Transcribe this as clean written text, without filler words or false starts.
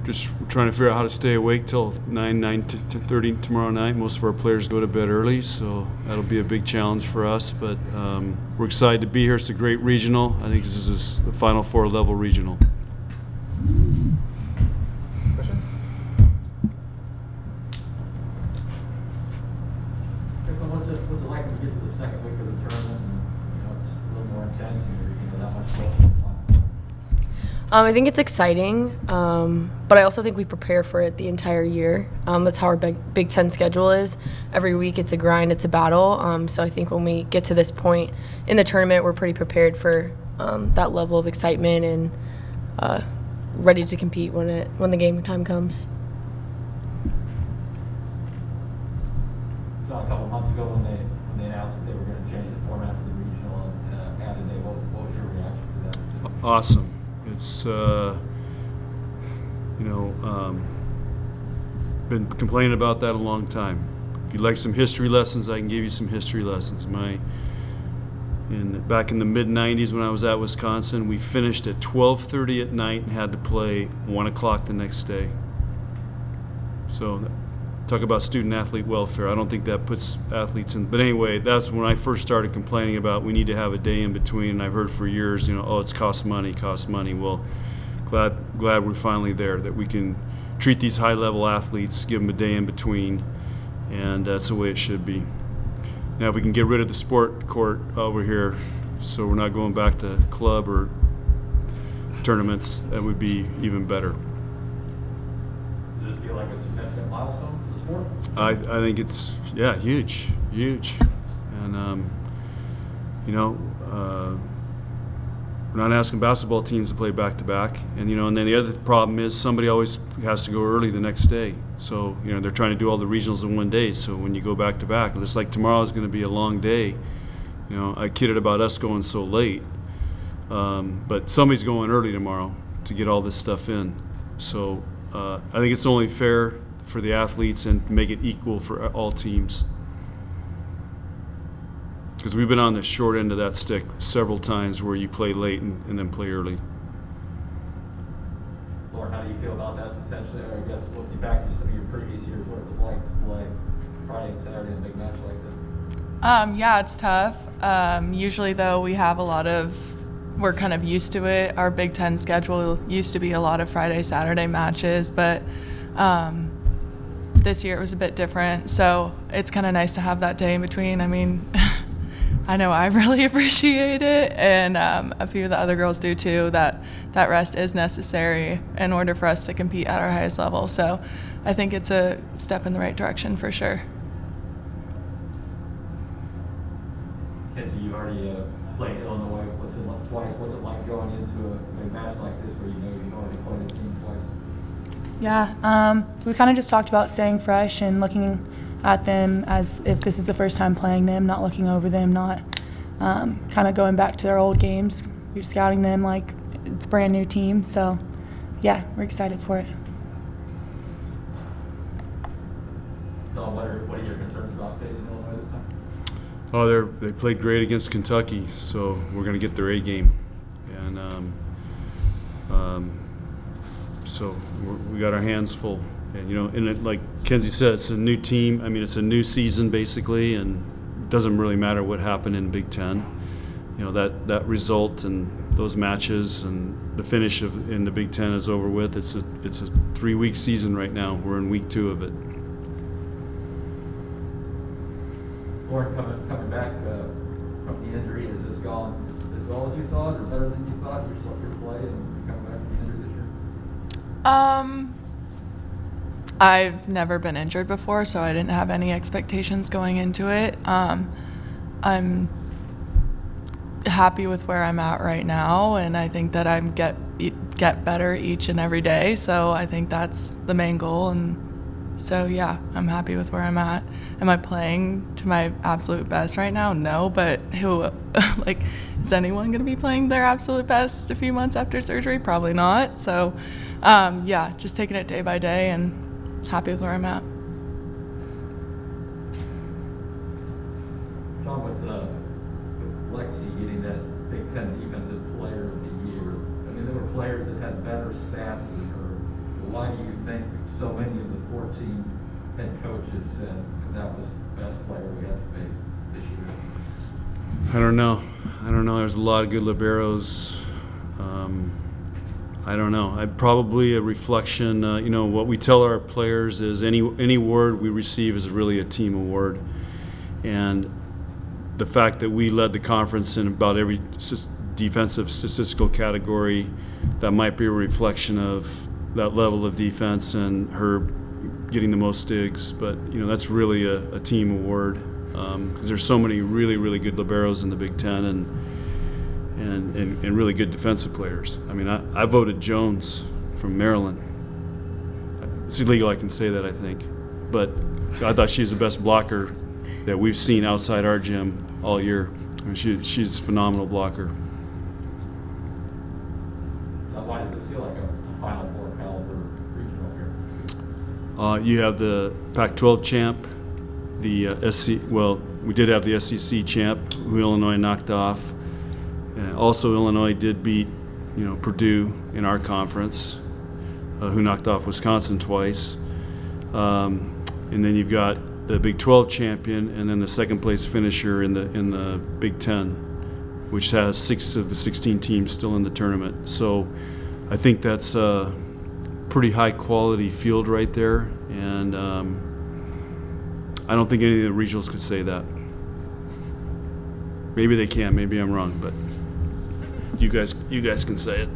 just trying to figure out how to stay awake till 9:30 tomorrow night. Most of our players go to bed early, so that'll be a big challenge for us. But we're excited to be here. It's a great regional. I think this is the Final Four level regional. Questions? What's it like when you get to the second week of the tournament and it's a little more intense and you're that much closer? I think it's exciting, but I also think we prepare for it the entire year. That's how our Big Ten schedule is. Every week it's a grind, it's a battle. So I think when we get to this point in the tournament, we're pretty prepared for that level of excitement and ready to compete when the game time comes. John, a couple months ago when they announced that they were going to change the format for the regional and add a day, what was your reaction to that? Awesome. It's been complaining about that a long time. If you'd like some history lessons, I can give you some history lessons. Back in the mid-90s when I was at Wisconsin, we finished at 12:30 at night and had to play 1 o'clock the next day. So talk about student-athlete welfare. I don't think that puts athletes in. But anyway, that's when I first started complaining about we need to have a day in between. And I've heard for years, oh, it's costs money. Well, glad we're finally there, that we can treat these high-level athletes, give them a day in between, and that's the way it should be. Now, if we can get rid of the sport court over here, so we're not going back to club or tournaments, that would be even better. Does this feel like a significant milestone? I think it's huge, and we're not asking basketball teams to play back to back, and and then the other problem is somebody always has to go early the next day. So they're trying to do all the regionals in one day. So when you go back to back, it's like tomorrow is going to be a long day. I kidded about us going so late, but somebody's going early tomorrow to get all this stuff in. So I think it's only fair for the athletes and make it equal for all teams. Because we've been on the short end of that stick several times where you play late and then play early. Lauren, how do you feel about that potentially? Or I guess looking back to some of your previous years, what it was like to play Friday and Saturday in a big match like this? Yeah, it's tough. Usually though, we're kind of used to it. Our Big Ten schedule used to be a lot of Friday, Saturday matches, but this year it was a bit different, so it's kind of nice to have that day in between. I mean, I know I really appreciate it, and a few of the other girls do too, that rest is necessary in order for us to compete at our highest level. So I think it's a step in the right direction for sure. Kenzie, you already played Illinois twice. What's it like going into a big match like this where you've already played a team twice? Yeah, we kind of just talked about staying fresh and looking at them as if this is the first time playing them, not looking over them, not kind of going back to their old games. We're scouting them like it's a brand new team. So, yeah, we're excited for it. Don, what are your concerns about facing Illinois this time? Oh, they played great against Kentucky, so we're going to get their A game, and so we got our hands full. And and like Kenzie said, it's a new team. I mean, it's a new season basically, and it doesn't really matter what happened in Big Ten. That result and those matches and the finish in the Big Ten is over with. It's a 3-week season right now. We're in week 2 of it. Lauren, coming back from the injury, has this gone as well as you thought, or better than you thought? Your play and coming back from the injury this year? I've never been injured before, so I didn't have any expectations going into it. I'm happy with where I'm at right now, and I think that I'm get better each and every day. So I think that's the main goal, and so yeah, I'm happy with where I'm at. Am I playing to my absolute best right now? No, but is anyone going to be playing their absolute best a few months after surgery? Probably not. So yeah, just taking it day by day and happy with where I'm at. John, with Lexi getting that Big Ten Defensive Player of the Year, I mean, there were players that had better stats than her. A why do you think so many of the 14 head coaches said that was the best player we had to face this year? I don't know. There's a lot of good liberos. I don't know. Probably a reflection. You know, what we tell our players is any award we receive is really a team award, and the fact that we led the conference in about every defensive statistical category, that might be a reflection of that level of defense and her getting the most digs. But you know, that's really a team award, because there's so many really good liberos in the Big Ten and really good defensive players. I mean, I voted Jones from Maryland. It's illegal I can say that, I think, but I thought she's the best blocker that we've seen outside our gym all year. I mean, she's a phenomenal blocker. Why does this feel like a Final Four caliber regional here? You have the Pac-12 champ, the SC. Well, we did have the SEC champ, who Illinois knocked off. Also, Illinois did beat, you know, Purdue in our conference, who knocked off Wisconsin twice. And then you've got the Big 12 champion, and then the second place finisher in the Big 10, which has 6 of the 16 teams still in the tournament. So I think that's a pretty high quality field right there, and I don't think any of the regionals could say that. Maybe they can, maybe I'm wrong, but you guys can say it.